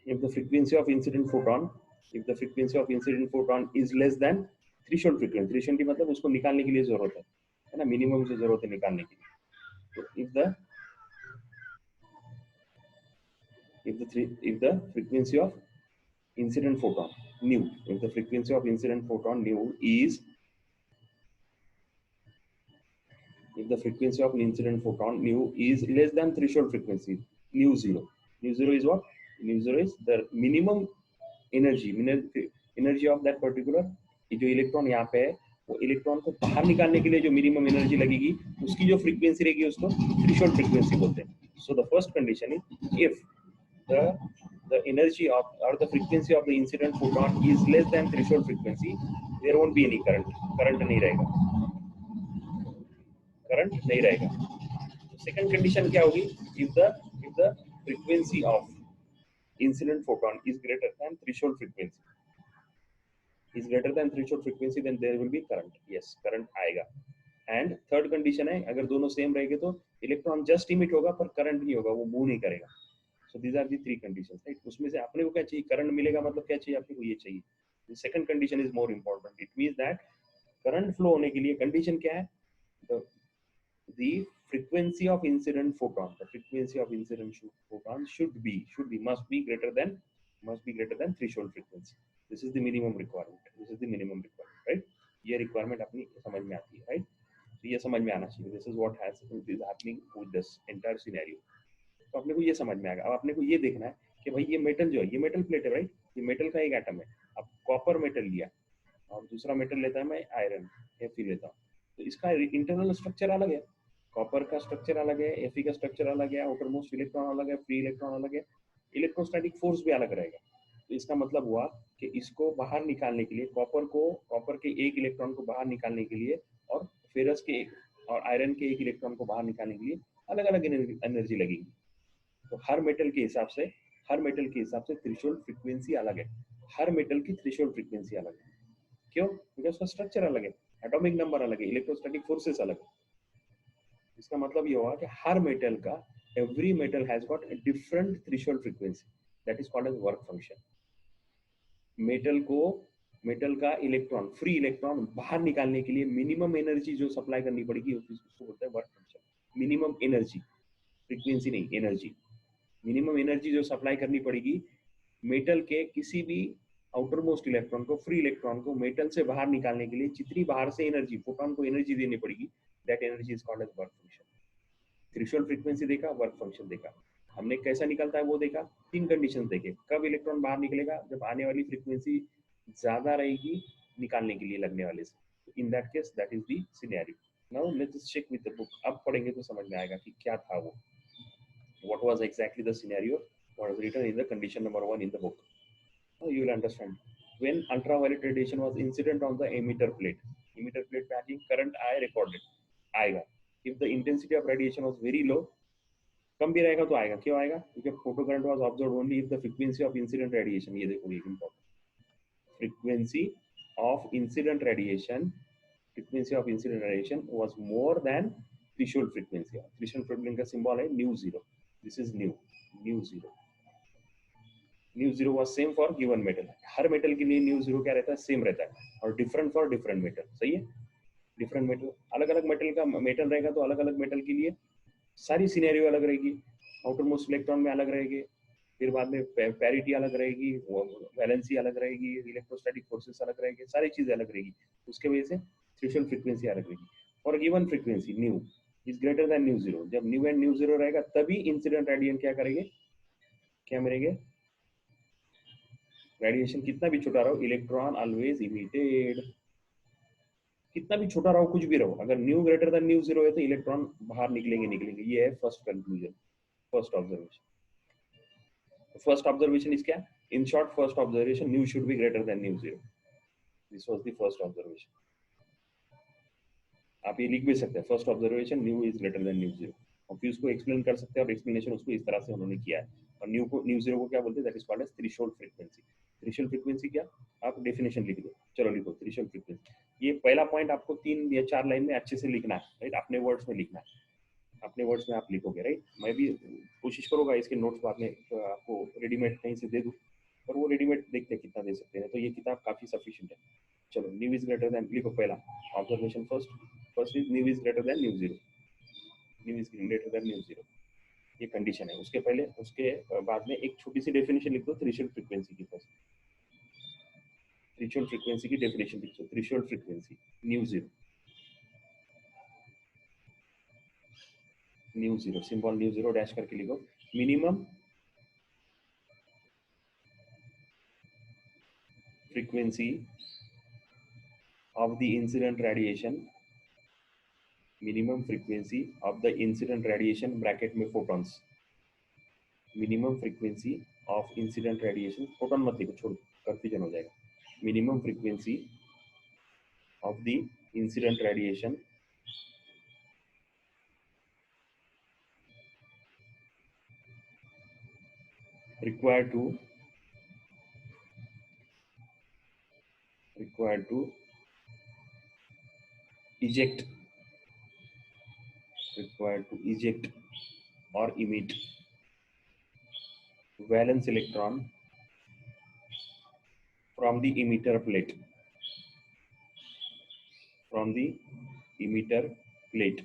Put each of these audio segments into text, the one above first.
if the frequency of incident photon is less than threshold frequency, threshold मतलब उसको निकालने के लिए जरूरत है ना, मिनिमम जो जरूरत है निकालने के लिए. तो if the frequency of incident photon nu, if the frequency of incident photon nu is less than threshold frequency nu zero is what? Nu zero is the minimum energy of that particular जो electron यहाँ पे है, वो electron को बाहर निकालने के लिए जो मिनिमम एनर्जी लगेगी उसकी जो फ्रीक्वेंसी रहेगी उसको थ्रेशोल्ड फ्रीक्वेंसी बोलते हैं. So the first condition is if the energy of or the frequency of the incident photon is less than threshold frequency, there won't be any current नहीं रहेगा. Second condition क्या होगी? if the frequency of incident photon is greater than threshold frequency, then there will be current. Yes, current आएगा. And third condition है, अगर दोनों same रहेंगे तो इलेक्ट्रॉन जस्ट इमिट होगा पर करंट नहीं होगा, वो मूव नहीं करेगा. So these are the three conditions, right? उसमें से आपने को क्या चाहिए? करंट मिलेगा मतलब क्या चाहिए आपको? ये चाहिए. The second condition is more important. It means that current flow होने के लिए कंडीशन क्या है? The frequency of incident photon must be greater than threshold frequency. This is the minimum requirement. Right? ये requirement अपनी समझ में आती है, right? तो ये समझ में आना चाहिए. This is what is happening with this entire scenario. तो अपने को ये समझ में आएगा. अब अपने को ये देखना है कि भाई ये मेटल जो है, ये मेटल प्लेट है, राइट? ये मेटल का एक एटम है. अब कॉपर मेटल लिया और दूसरा मेटल लेता है मैं आयरन, Fe लेता हूँ. तो इसका इंटरनल स्ट्रक्चर अलग है. कॉपर का स्ट्रक्चर अलग है, Fe का स्ट्रक्चर अलग है, आउटर मोस्ट इलेक्ट्रॉन अलग है, फ्री इलेक्ट्रॉन अलग है, इलेक्ट्रोस्टैटिक फोर्स भी अलग रहेगा. तो इसका मतलब हुआ कि इसको बाहर निकालने के लिए कॉपर के एक इलेक्ट्रॉन को बाहर निकालने के लिए और फेरस के और आयरन के एक इलेक्ट्रॉन को बाहर निकालने के लिए अलग अलग एनर्जी लगेगी. तो हर मेटल के हिसाब से थ्रेशोल्ड फ्रीक्वेंसी अलग है. हर मेटल की थ्रेशोल्ड फ्रीक्वेंसी अलग है. क्यों? क्योंकि उसका स्ट्रक्चर अलग है, एटॉमिक नंबर अलग है, इलेक्ट्रोस्टैटिक फोर्सेस अलग है. इसका मतलब ये हुआ कि हर मेटल का every metal has got a different threshold frequency, that is called as work function. Metal का इलेक्ट्रॉन, फ्री इलेक्ट्रॉन बाहर निकालने के लिए मिनिमम एनर्जी जो सप्लाई करनी पड़ेगी उसको बोलते हैं work function. Minimum energy, frequency नहीं, एनर्जी. मिनिमम एनर्जी जो सप्लाई करनी पड़ेगी मेटल के किसी भी आउटर मोस्ट इलेक्ट्रॉन को, फ्री इलेक्ट्रॉन को मेटल से बाहर निकालने के लिए जितनी बाहर से एनर्जी, फोटॉन को एनर्जी देनी पड़ेगी, that energy is called as work function. Threshold frequency देखा, वर्क फंक्शन देखा. हमने कैसा निकलता है वो देखा. तीन कंडीशन देखे. कब इलेक्ट्रॉन बाहर निकलेगा? जब आने वाली फ्रीक्वेंसी ज्यादा रहेगी निकालने के लिए लगने वाले से. In that case that is the scenario. Now let's check with the book. अब पढ़ेंगे तो समझ में आएगा कि क्या था वो. What was exactly the scenario? What was written in the condition number 1 in the book? Now you will understand. When ultraviolet radiation was incident on the emitter plate पे आके current आए recorded आएगा. If the intensity of radiation was very low, कम भी रहेगा तो आएगा. क्यों आएगा? क्योंकि photo current was observed only if the frequency of incident radiation, ये देखो ये important, frequency of incident radiation was more than threshold frequency. Threshold frequency का symbol है nu zero. This is nu zero. Nu zero was same for given metal. Her metal के लिए nu zero क्या रहता है? सेम रहता है. और different for different metal. सही है? Different metal, अलग अलग मेटल का मेटल रहेगा तो अलग अलग मेटल के लिए सारी सिनेरियो अलग रहेगी. आउटर मोस्ट इलेक्ट्रॉन में अलग रहेगी, फिर बाद में पैरिटी अलग रहेगी, वैलेंसी अलग रहेगी, इलेक्ट्रोस्टैटिक फोर्सेस अलग रहेगी, सारी चीजें अलग रहेगी. उसके वजह से थ्रेशोल्ड फ्रीक्वेंसी अलग रहेगी. और given frequency new is greater than nu zero. जब न्यू एंड न्यू जीरो रहेगा तभी इंसिडेंट रेडिएशन क्या करेंगे, क्या मिलेंगे? रेडिएशन कितना भी छोटा रहो, इलेक्ट्रॉन ऑलवेज इमिटेड. कितना भी छोटा रहो, कुछ भी रहो, अगर nu greater than nu zero है तो इलेक्ट्रॉन बाहर निकलेंगे. ये है first conclusion, first observation. First observation is क्या? In short, first observation nu should be greater than nu zero. This was the first observation. आप ये लिख भी सकते हैं, first observation nu is greater than nu zero. और फिर उसको एक्सप्लेन कर सकते हैं, और एक्सप्लेनेशन उसको इस तरह से उन्होंने किया है. और न्यू जीरो को क्या बोलते हैं? That is called as threshold frequency. Threshold frequency क्या? आप डेफिनेशन लिख दो. चलो लिखो थ्रेशोल्ड फ्रीक्वेंसी. ये पहला पॉइंट आपको 3 या 4 लाइन में अच्छे से लिखना है, राइट? अपने वर्ड्स में लिखना है. अपने वर्ड्स में आप लिखोगे, राइट? मैं भी कोशिश करूंगा इसके नोट्स बाद में आपको रेडीमेड कहीं से दे दूँ, पर वो रेडीमेड देखते हैं कितना दे सकते हैं, तो ये किताब काफ़ी सफिशिएंट है। चलो, न्यू इज ग्रेटर देन लिखो पहला observation first. First is new is greater than nu zero. Nu is greater than nu zero, ये कंडीशन है। उसके पहले उसके बाद में एक छोटी सी डेफिनेशन लिख दो थ्रेशोल्ड फ्रीक्वेंसी की। फर्स्ट थ्रेशोल्ड फ्रीक्वेंसी की डेफिनेशन लिख दो, threshold frequency new zero. Mu zero symbol mu zero dash करके लिखो। Minimum frequency of the incident radiation, minimum frequency of the incident radiation bracket में photons, minimum frequency of incident radiation, photon मत लिखो, छोड़, confusion हो जाएगा। minimum frequency of the incident radiation required to eject, required to eject or emit valence electron from the emitter plate, from the emitter plate,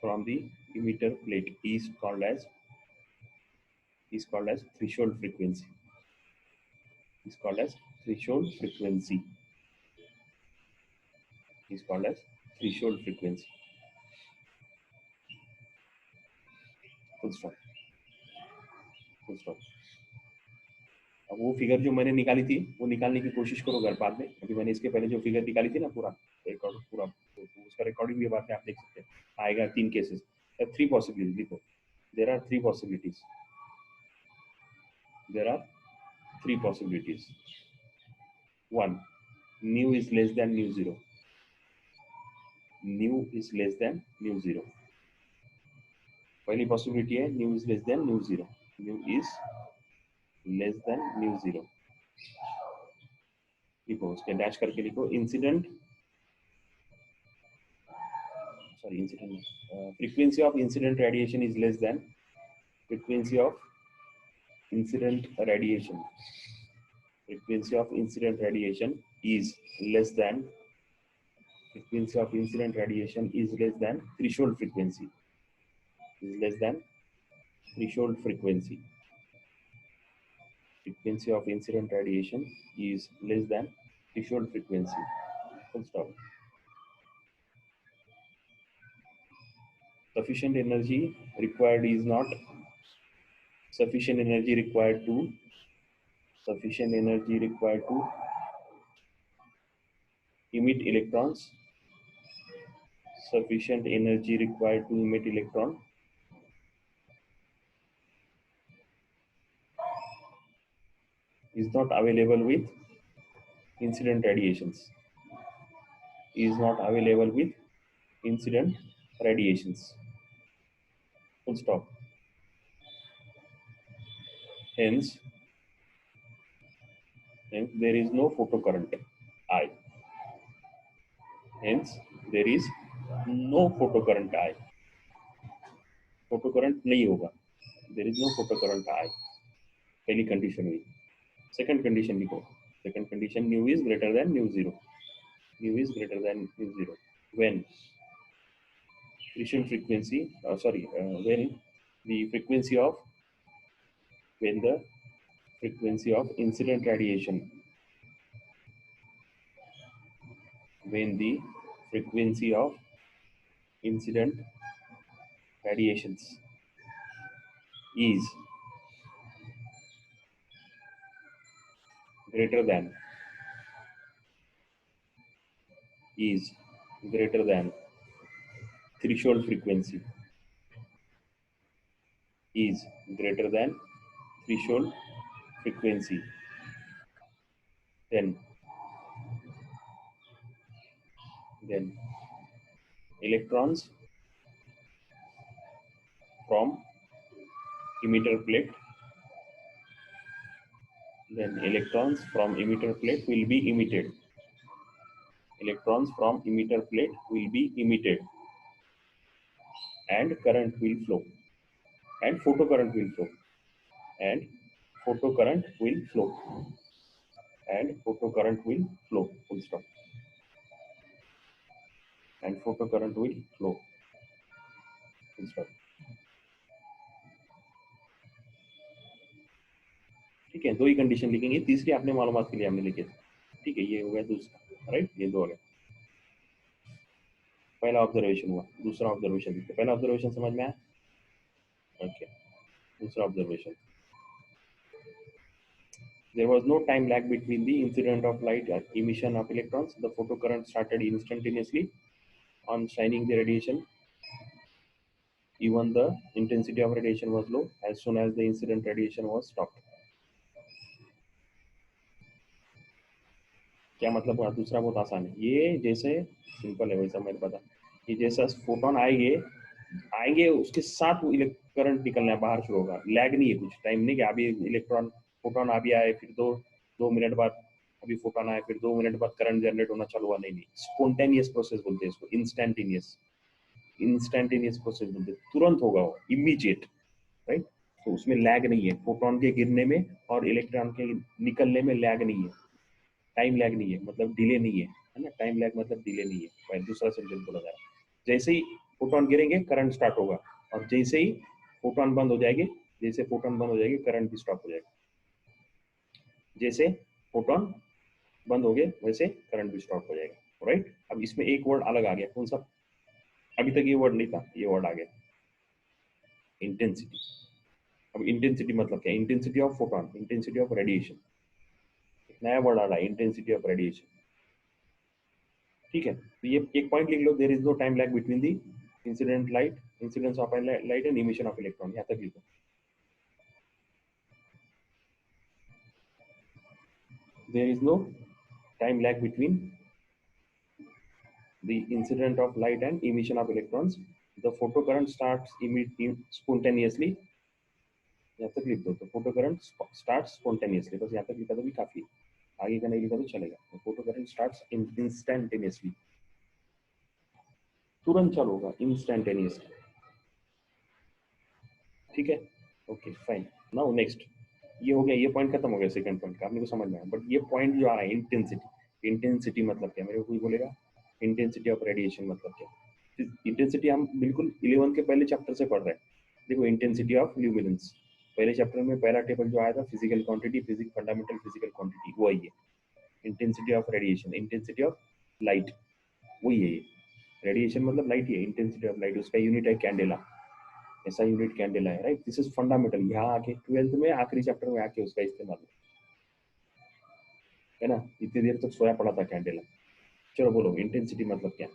from the emitter plate is called as threshold frequency, is called as threshold frequency, is called as threshold frequency, full stop, full stop। अब वो figure जो मैंने निकाली थी वो निकालने की कोशिश करो घर बाद में, अभी मैंने इसके पहले जो फिगर निकाली थी ना पूरा रिकॉर्ड पूरा, तो उसका रिकॉर्डिंग भी बाद में आप देख सकते हैं, आएगा 3 केसेस, 3 पॉसिबिलिटीज लिखो। There are 3 possibilities, there are 3 possibilities. 1, nu is less than nu zero, nu is less than nu zero. पहली पॉसिबिलिटी है nu is less than nu zero, nu is less than nu zero. लिखो, उसके dash करके लिखो, incident, sorry incident, frequency of incident radiation is less than, frequency of incident radiation, frequency of incident radiation is less than, frequency of incident radiation is less than threshold frequency, is less than threshold frequency, frequency of incident radiation is less than threshold frequency, full stop। Sufficient energy required is not, sufficient energy required to, sufficient energy required to emit electrons, sufficient energy required to emit electron is not available with incident radiations, is not available with incident radiations, full stop। Hence, hence there is no photocurrent I, hence there is no photocurrent I, photocurrent नहीं होगा, there is no photocurrent I, पहली condition हुई। Second condition लिखो, second condition new is greater than nu zero, nu is greater than nu zero when threshold frequency, when the frequency of, when the frequency of incident radiation, when the frequency of incident radiations is greater than, is greater than threshold frequency, is greater than threshold frequency, then then electrons from emitter plate, then electrons from emitter plate will be emitted, electrons from emitter plate will be emitted, and current will flow, and photocurrent will flow, and photocurrent will flow, and photocurrent will flow, full stop, and photocurrent will flow, full stop. ठीक है, दो ही condition लिखेंगे, तीसरी आपने मालूमात के लिए हमने लिखे थे। ठीक है, ये हो गया दूसरा, राइट, ये दो हो गया। पहला ऑब्जर्वेशन हुआ, दूसरा ऑब्जर्वेशन लिखते, पहला ऑब्जर्वेशन समझ में आया, ओके। दूसरा observation, there was no time lag between the incident of light and emission of electrons. The photocurrent started instantaneously on shining the radiation. Even the intensity of radiation was low as soon as the incident radiation was stopped. क्या मतलब हुआ? दूसरा बहुत आसान है, ये जैसे simple है वैसा मेरे पता, ये जैसा फोटोन आएंगे आएंगे उसके साथ करंट निकलना है, बाहर शुरू होगा, लैग नहीं है, कुछ टाइम नहीं कि अभी इलेक्ट्रॉन फोटोन अभी आए फिर दो मिनट बाद अभी फोटोन आए फिर 2 मिनट बाद करंट जनरेट होना चालू हुआ, नहीं, स्पॉन्टेनियस प्रोसेस बोलते हैं इसको, इंस्टेंटेनियस प्रोसेस बोलते हैं, तुरंत होगा वो, इमीडिएट, राइट। तो उसमें लैग नहीं है, फोटोन के गिरने में और इलेक्ट्रॉन के निकलने में लैग नहीं है, टाइम लैग नहीं है, मतलब डिले नहीं है ना, टाइम लैग मतलब डिले नहीं है। पहले दूसरा सेंटेंस बोला जा रहा है, जैसे ही फोटोन गिरेंगे करंट स्टार्ट होगा, और जैसे ही फोटोन बंद हो जाएगी, जैसे फोटोन बंद हो जाएगी करंट भी स्टॉप हो जाएगा, जैसे फोटोन बंद हो गए वैसे करंट भी स्टॉप हो जाएगा, राइट। अब इसमें एक वर्ड अलग आ गया, कौन सा? अभी तक ये वर्ड नहीं था, ये वर्ड आ गया, इंटेंसिटी। अब इंटेंसिटी मतलब क्या? Intensity of photon, intensity of radiation, नया वर्ड आ रहा है, इंटेंसिटी ऑफ रेडिएशन। ठीक है, तो ये एक पॉइंट लिख लो, there is no time lag between the incident light, incidence of light and emission of electron, यहाँ तक लिखो। There is no time lag between the incident of light and emission of electrons. The photocurrent starts spontaneously. यहाँ तक लिख दो, तो photocurrent starts spontaneously, बस यहाँ तक लिखा तो भी काफी है, आगे का नहीं लिखा तो चलेगा। तो photocurrent starts instantaneously, तुरंत चालू होगा, instantaneously। ठीक है, ओके फाइन। नाउ नेक्स्ट, ये हो गया, ये पॉइंट खत्म हो गया सेकंड पॉइंट का, आपने को समझ में आया। बट ये पॉइंट जो आ रहा है इंटेंसिटी, इंटेंसिटी मतलब क्या? मेरे को कोई बोलेगा इंटेंसिटी ऑफ रेडिएशन मतलब क्या? इंटेंसिटी हम बिल्कुल 11 के पहले चैप्टर से पढ़ रहे हैं। देखो, इंटेंसिटी ऑफ ल्यूमिनेंस पहले चैप्टर में पहला टेबल जो आया था, physical quantity, fundamental physical quantity, वो आई है। Intensity of radiation, intensity of light, वही है ये। रेडिएशन मतलब लाइट ही है, इंटेंसिटी ऑफ लाइट उसका यूनिट है कैंडेला, ऐसा यूनिट कैंडेला है, राइट। दिस इज फंडामेंटल, यहाँ आके 12th में आखिरी चैप्टर में आके उसका इस्तेमाल है ना, इतनी देर तक सोया पड़ा था कैंडेला। चलो बोलो, इंटेंसिटी मतलब क्या?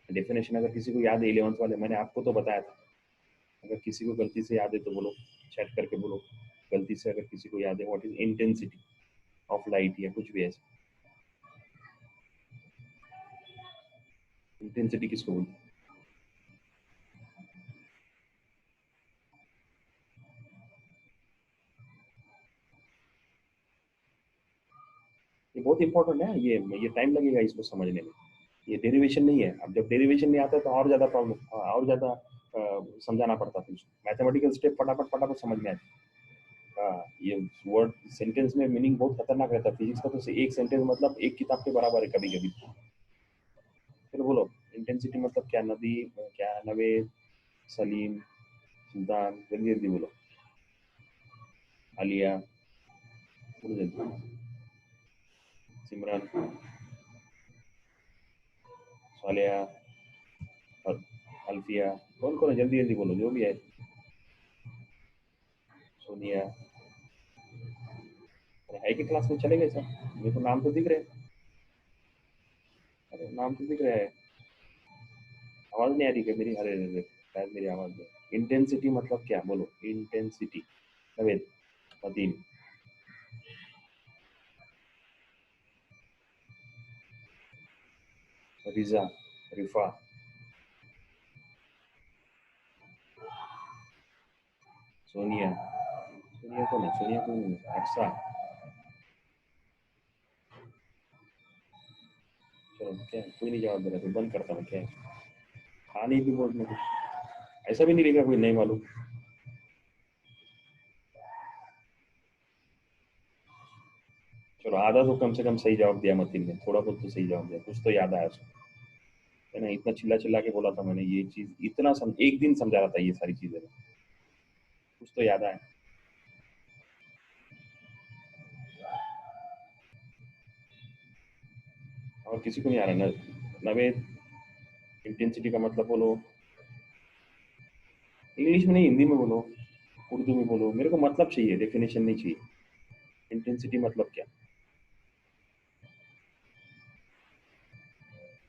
डेफिनेशन अगर किसी को याद है 11th वाले, मैंने आपको तो बताया था, अगर किसी को गलती से याद है तो बोलो, चैट करके बोलो गलती से अगर किसी को याद है, what is intensity of light या कुछ भी ऐसा। इंटेंसिटी किसको बोलते हैं? ये बहुत इंपॉर्टेंट है, ये टाइम लगेगा इसको समझने में, ये डेरिवेशन नहीं है। अब जब डेरिवेशन नहीं आता तो और ज्यादा प्रॉब्लम, और ज्यादा समझाना पड़ता है, मैथमेटिकल स्टेप फटाफट फटाफट समझ में आती। ये वर्ड सेंटेंस में मीनिंग बहुत खतरनाक रहता है फिजिक्स का, तो एक सेंटेंस मतलब एक किताब के बराबर है कभी कभी। चलो बोलो, इंटेंसिटी मतलब क्या? नदी, क्या नवेद, सलीम, सुल्तान, जल्दी जल्दी बोलो, आलिया, बोलो जल्दी, सिमरन, सालिया, अल्फिया, कौन कौन है? जल्दी जल्दी बोलो, जो भी है, सोनिया। अरे है कि क्लास में चले गए सर? मेरे को नाम तो दिख रहे हैं, अरे नाम तो दिख रहा है, आवाज नहीं आ रही क्या मेरी? अरे अरे अरे, शायद मेरी आवाज में। इंटेंसिटी मतलब क्या? बोलो इंटेंसिटी। नवेद, नदीम, रिजा, रिफा, सोनिया, सोनिया कौन है? सोनिया कौन है? अक्सा। चलो क्या, कोई नहीं जवाब दे रहा, तो बंद करता हूँ क्या, खाने भी बोल में। ऐसा भी नहीं लिखा कोई नहीं मालूम। चलो आधा तो कम से कम सही जवाब दिया मतीन ने, थोड़ा बहुत तो सही जवाब दिया, कुछ तो याद आया उसको, है ना। इतना चिल्ला चिल्ला के बोला था मैंने ये चीज, इतना एक दिन समझा रहा था ये सारी चीजें, कुछ तो याद आया। और किसी को नहीं आ रहा ना नवेद, इंटेंसिटी का मतलब बोलो, इंग्लिश में नहीं हिंदी में बोलो, उर्दू में बोलो, मेरे को मतलब चाहिए, डेफिनेशन नहीं चाहिए। इंटेंसिटी मतलब क्या?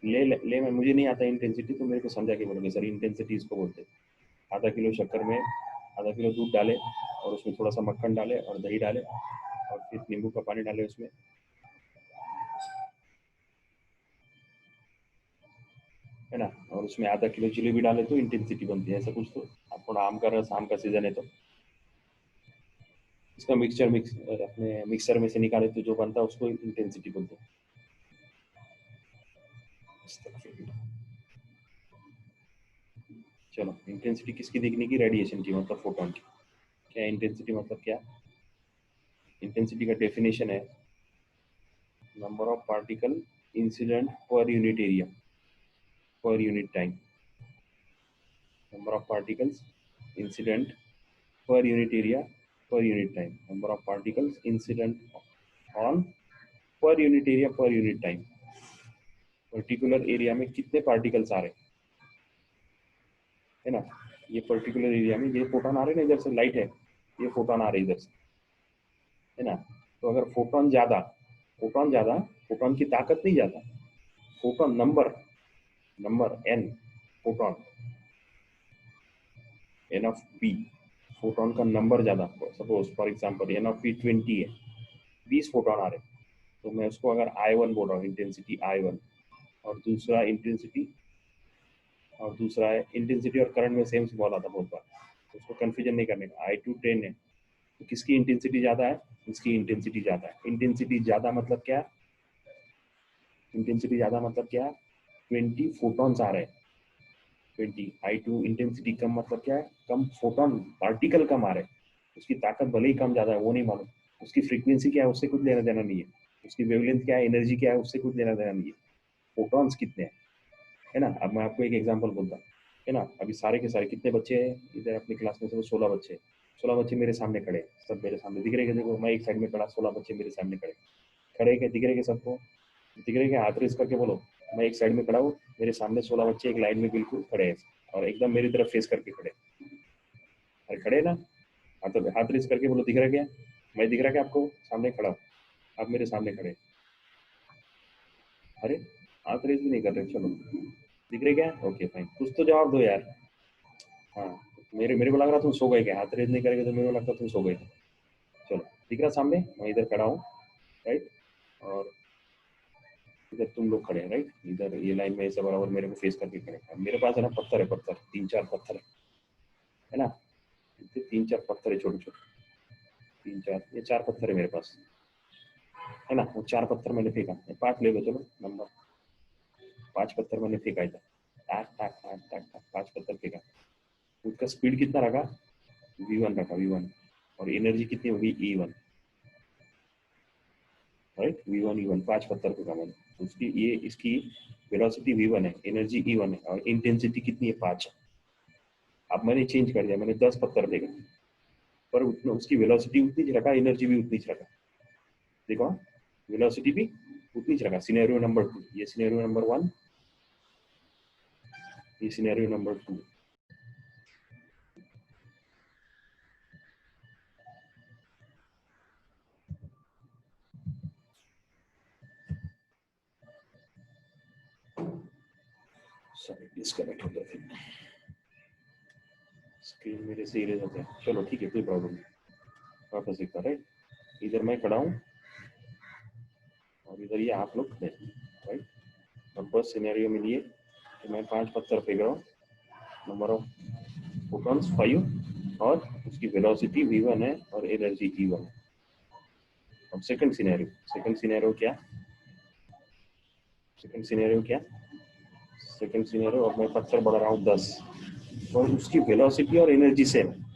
ले मैं, मुझे नहीं आता इंटेंसिटी, तो मेरे को समझा के बोलोगे सर इंटेंसिटी इसको बोलते हैं। आधा किलो शक्कर में आधा किलो दूध डाले और उसमें थोड़ा सा मक्खन डाले और दही डाले और फिर नींबू का पानी डाले उसमें, है ना, और उसमें आधा किलो जलेबी डाले तो इंटेंसिटी बनती है, ऐसा कुछ तो। आप थोड़ा आम का रस, आम का सीजन है तो इसका मिक्स अपने मिक्सर में से निकाले तो जो बनता है उसको इंटेंसिटी बोलते हैं। चलो, इंटेंसिटी किसकी दिखने की? रेडिएशन की, मतलब फोटोन की। क्या इंटेंसिटी मतलब क्या? इंटेंसिटी का डेफिनेशन है number of particle incident per unit area per unit time. Number of particles incident per unit area per unit time, number of particles incident on per unit area per unit time, particular area में कितने particles आ रहे है ना। ये particular area में ये photon आ रहे हैं ना, इधर से लाइट है, ये फोटोन आ रहे इधर से, है ना। तो अगर फोटोन ज्यादा, फोटोन की ताकत नहीं ज्यादा, photon number, number N, photon N of P, फोटोन का नंबर ज्यादा, suppose for example N of P 20 है, 20 फोटोन आ रहे हैं, तो मैं उसको अगर I1 बोल रहा हूँ, इंटेंसिटी I1, और दूसरा इंटेंसिटी, और दूसरा है इंटेंसिटी और करंट में सेम बॉल आता बहुत बार, तो उसको कंफ्यूजन नहीं करने का। I2 10 है, तो किसकी इंटेंसिटी ज्यादा है? इसकी इंटेंसिटी ज्यादा है। इंटेंसिटी ज्यादा मतलब क्या? इंटेंसिटी ज्यादा मतलब क्या? 20 फोटॉन्स आ रहे हैं, 20। I2 इंटेंसिटी कम मतलब क्या है? कम फोटॉन, पार्टिकल कम आ रहे हैं, उसकी ताकत भले ही कम ज्यादा है वो नहीं मालूम, उसकी फ्रीक्वेंसी क्या है उससे कुछ लेना देना नहीं है, उसकी वेवलेंथ क्या है, एनर्जी क्या है, उससे कुछ लेना देना नहीं है, फोटॉन्स कितने हैं, है ना। अब मैं आपको एक एग्जांपल बोलता हूँ, है ना। अभी सारे के सारे कितने बच्चे हैं इधर अपनी क्लास में? सब 16 बच्चे, 16 बच्चे मेरे सामने खड़े, सब मेरे सामने दिख रहे हैं, देखो मैं एक साइड में खड़ा, 16 बच्चे मेरे सामने खड़े, खड़े के दिख रहे हैं सबको? दिख रहे हैं? हाथ रेस करके बोलो, मैं एक साइड में खड़ा हूँ, मेरे सामने 16 बच्चे एक लाइन में बिल्कुल खड़े हैं और एकदम मेरी तरफ फेस करके खड़े, अरे खड़े ना, हाथ रेस करके बोलो, दिख रहा क्या? मैं दिख रहा क्या आपको? सामने खड़ा हूँ, आप मेरे सामने खड़े, अरे हाथ रेस भी नहीं कर रहे, चलो दिख रहे क्या? ओके फाइन, कुछ तो जवाब दो यार। हाँ, मेरे मेरे को लग रहा तुम सो गए क्या, हाथ रेज नहीं करेंगे तो मेरे को लगता तुम सो गए। चलो दिख रहा सामने, मैं इधर खड़ा हूँ, राइट, और इधर तुम लोग खड़े हैं, राइट, इधर ये लाइन में ऐसे बराबर मेरे को फेस करके खड़े हैं। मेरे पास है ना पत्थर है, पत्थर 3-4 पत्थर है ना, 3-4 पत्थर है छोटे छोटे, 3-4, ये 4 पत्थर है मेरे पास, है ना। वो 4 पत्थर मैंने फेंका, 5 ले लो, चलो नंबर 5 पत्थर मैंने फेंका इधर, टाक टाक टाक टाक टाक 5 पत्थर फेंका, उसका स्पीड कितना रखा? V1 रखा, V1, और एनर्जी कितनी होगी? E1, राइट, V1 5 पत्थर फेंका मैंने, तो उसकी ये इसकी वेलोसिटी V1 है, एनर्जी E1 है, और इंटेंसिटी कितनी है? 5। अब मैंने चेंज कर दिया, मैंने 10 पत्थर फेंका, पर उतना उसकी वेलोसिटी उतनी ही रखा, एनर्जी भी उतनी ही रखा, देखो वेलोसिटी भी उतनी ही रखा। सिनेरियो नंबर 2, ये सिनेरियो नंबर 1, ये सिनेरियो नंबर 2। सॉरी डिस्कनेक्ट हो गया, फिर स्क्रीन मेरे से इरेज हो गया, चलो ठीक है, कोई प्रॉब्लम नहीं, वापस दिखता, राइट, इधर मैं खड़ा हूँ और इधर ये आप लोग खड़े हैं, राइट। अब बस सिनेरियो में लिए कि मैं 5 पत्थर फेंक रहा हूँ, नंबर ऑफ फोटॉन्स 5, और उसकी वेलोसिटी V1 है और एनर्जी E1 है। अब सेकंड सिनेरियो क्या? सेकंड सिनेरियो क्या? सेकंड सिनेरियो, अब मैं पत्थर बढ़ा रहा हूँ 10, और उसकी वेलोसिटी और एनर्जी सेम है।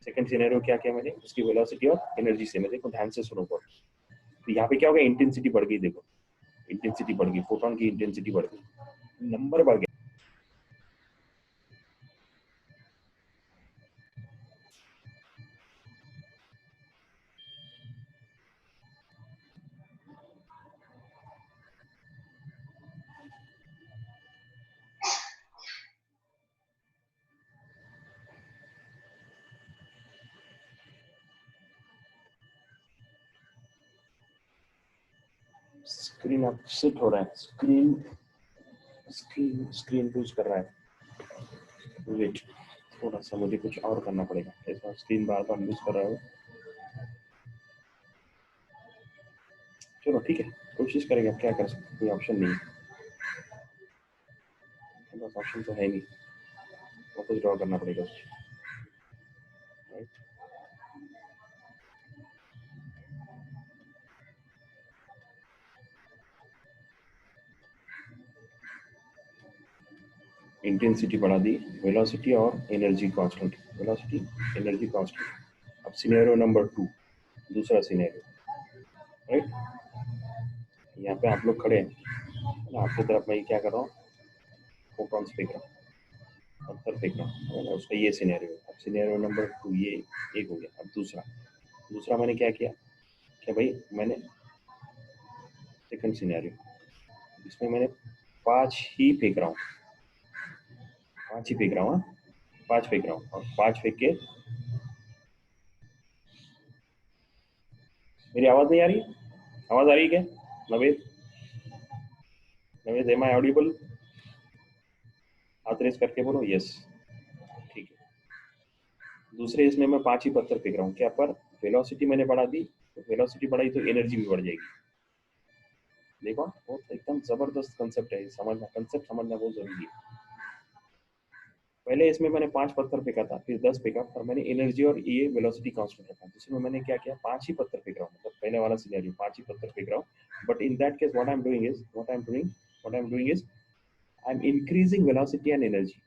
सेकंड सिनेरियो क्या किया मैंने, उसकी वेलोसिटी और एनर्जी सेम है। देखो ध्यान से सुनो बहुत। तो यहाँ पे क्या होगा, इंटेंसिटी बढ़ गई। देखो इंटेंसिटी बढ़ गई, फोटोन की इंटेंसिटी बढ़ गई, नंबर बढ़ गया। स्क्रीन अपसेट हो रहा है, स्क्रीन स्क्रीन स्क्रीन लूज कर रहा है। वेट, थोड़ा सा मुझे कुछ और करना पड़ेगा। ऐसा स्क्रीन बार बार लूज कर रहा है। चलो ठीक है, कोशिश करेंगे। अब क्या कर सकते, कोई ऑप्शन नहीं है, बस ऑप्शन तो है नहीं, वापस ड्रॉ करना पड़ेगा उसको। इंटेंसिटी बढ़ा दी, वेलोसिटी और energy constant, velocity energy constant. अब सिनेरियो नंबर 2, दूसरा सिनेरियो, राइट। यहाँ पे आप लोग खड़े हैं ना, आपकी तरफ मैं क्या कर रहा हूँ, फोटॉन्स फेंक रहा हूँ, पत्थर फेंक रहा हूँ, है ना। उसका ये सिनेरियो। अब सिनेरियो नंबर 2 ये एक हो गया। अब दूसरा, दूसरा मैंने क्या किया कि भाई मैंने सेकंड सिनेरियो, इसमें मैंने 5 ही फेंक रहा हूँ, 5 ही फेंक रहा हूँ, 5 फेंक रहा हूँ। और 5 फेंक के, मेरी आवाज नहीं आ रही, आवाज आ रही है क्या Naved? Naved, am I audible? हाथ रेस करके बोलो यस। ठीक है, दूसरे इसमें मैं 5 ही पत्थर फेंक रहा हूँ। क्या पर वेलोसिटी मैंने बढ़ा दी, तो वेलोसिटी बढ़ाई तो एनर्जी भी बढ़ जाएगी। देखो बहुत एकदम जबरदस्त कंसेप्ट है, समझना, कंसेप्ट समझना बहुत जरूरी है। पहले इसमें मैंने 5 पत्थर फेंका था, फिर 10 फेंका, और मैंने एनर्जी और ये वेलोसिटी कांस्टेंट रखा। दूसरे में मैंने क्या किया, 5 ही पत्थर फेंक रहा हूँ, मतलब पहले वाला सिनेरियो 5 ही पत्थर फेंक रहा हूँ। But in that case what I am doing is I am increasing velocity and energy.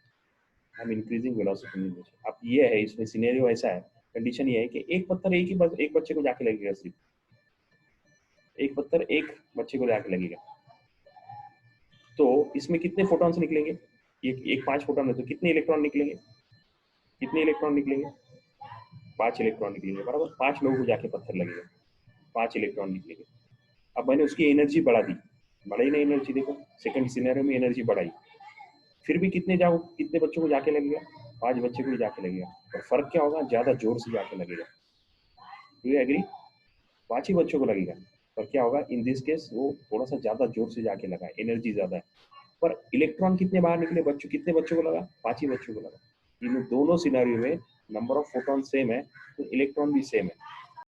I am increasing velocity and energy. अब ये है, इसमें सिनेरियो ऐसा है, कंडीशन ये है कि एक पत्थर एक बच्चे को जाके लगेगा, सिर्फ एक पत्थर एक बच्चे को जाके लगेगा। तो इसमें कितने फोटॉन्स निकलेंगे, एक 5 फोटॉन है तो कितने इलेक्ट्रॉन निकलेंगे, कितने इलेक्ट्रॉन निकलेंगे, 5 इलेक्ट्रॉन निकलेंगे, बराबर। 5 लोगों को जाके पत्थर लगेगा, 5 इलेक्ट्रॉन निकलेंगे। अब मैंने उसकी एनर्जी बढ़ा दी, बढ़ाई ना एनर्जी, देखो सेकंड सिनेरियो में एनर्जी बढ़ाई, फिर भी कितने बच्चों को जाके लगेगा, 5 बच्चे को ही जाके लगेगा। और फर्क क्या होगा, ज्यादा जोर से जाके लगेगा। Do you agree? 5 ही बच्चों को लगेगा, पर क्या होगा इन दिस केस, वो थोड़ा सा ज्यादा जोर से जाके लगा, एनर्जी ज्यादा है। पर इलेक्ट्रॉन कितने बाहर निकले, बच्चों कितने बच्चों को लगा, 5 ही बच्चों को लगा। इन दोनों सिनेरियो में नंबर ऑफ फोटॉन सेम है, तो इलेक्ट्रॉन भी सेम है।